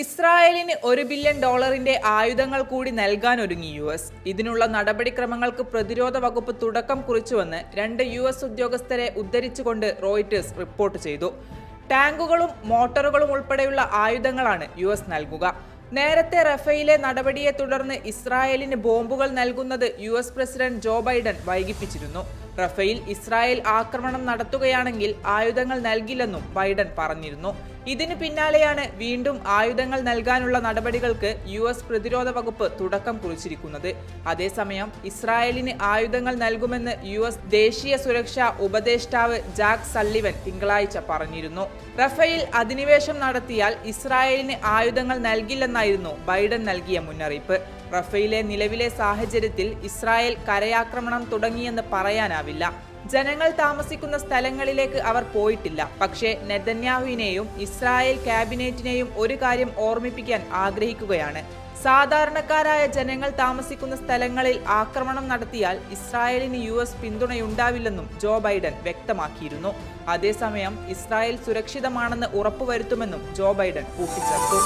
ഇസ്രായേലിന് $1 ബില്യൺ ആയുധങ്ങൾ കൂടി നൽകാനൊരുങ്ങി US. ഇതിനുള്ള നടപടിക്രമങ്ങൾക്ക് പ്രതിരോധ വകുപ്പ് തുടക്കം കുറിച്ചുവെന്ന് 2 US ഉദ്യോഗസ്ഥരെ ഉദ്ധരിച്ചുകൊണ്ട് റോയിറ്റേഴ്സ് റിപ്പോർട്ട് ചെയ്തു. ടാങ്കുകളും മോട്ടോറുകളും ഉൾപ്പെടെയുള്ള ആയുധങ്ങളാണ് US നൽകുക. നേരത്തെ റഫേലിലെ നടപടിയെ തുടർന്ന് ഇസ്രായേലിന് ബോംബുകൾ നൽകുന്നത് US പ്രസിഡന്റ് ജോ ബൈഡൻ വൈകിപ്പിച്ചിരുന്നു. റഫേൽ ഇസ്രായേൽ ആക്രമണം നടത്തുകയാണെങ്കിൽ ആയുധങ്ങൾ നൽകില്ലെന്നും ബൈഡൻ പറഞ്ഞിരുന്നു. ഇതിനു പിന്നാലെയാണ് വീണ്ടും ആയുധങ്ങൾ നൽകാനുള്ള നടപടികൾക്ക് US പ്രതിരോധ വകുപ്പ് തുടക്കം കുറിച്ചിരിക്കുന്നത്. അതേസമയം ഇസ്രായേലിന് ആയുധങ്ങൾ നൽകുമെന്ന് US ദേശീയ സുരക്ഷാ ഉപദേഷ്ടാവ് ജാക്ക് സള്ളിവൻ തിങ്കളാഴ്ച പറഞ്ഞിരുന്നു. റഫേൽ അധിനിവേശം നടത്തിയാൽ ഇസ്രായേലിന് ആയുധങ്ങൾ നൽകില്ലെന്നായിരുന്നു ബൈഡൻ നൽകിയ മുന്നറിയിപ്പ്. റഫേലിലെ നിലവിലെ സാഹചര്യത്തിൽ ഇസ്രായേൽ കരയാക്രമണം തുടങ്ങിയെന്ന് പറയാനാവില്ല. ജനങ്ങൾ താമസിക്കുന്ന സ്ഥലങ്ങളിലേക്ക് അവർ പോയിട്ടില്ല. പക്ഷേ നെതന്യാഹുവിനെയും ഇസ്രായേൽ ക്യാബിനറ്റിനെയും ഒരു കാര്യം ഓർമ്മിപ്പിക്കാൻ ആഗ്രഹിക്കുകയാണ്. സാധാരണക്കാരായ ജനങ്ങൾ താമസിക്കുന്ന സ്ഥലങ്ങളിൽ ആക്രമണം നടത്തിയാൽ ഇസ്രായേലിന് US പിന്തുണയുണ്ടാവില്ലെന്നും ജോ ബൈഡൻ വ്യക്തമാക്കിയിരുന്നു. അതേസമയം ഇസ്രായേൽ സുരക്ഷിതമാണെന്ന് ഉറപ്പുവരുത്തുമെന്നും ജോ ബൈഡൻ കൂട്ടിച്ചേർത്തു.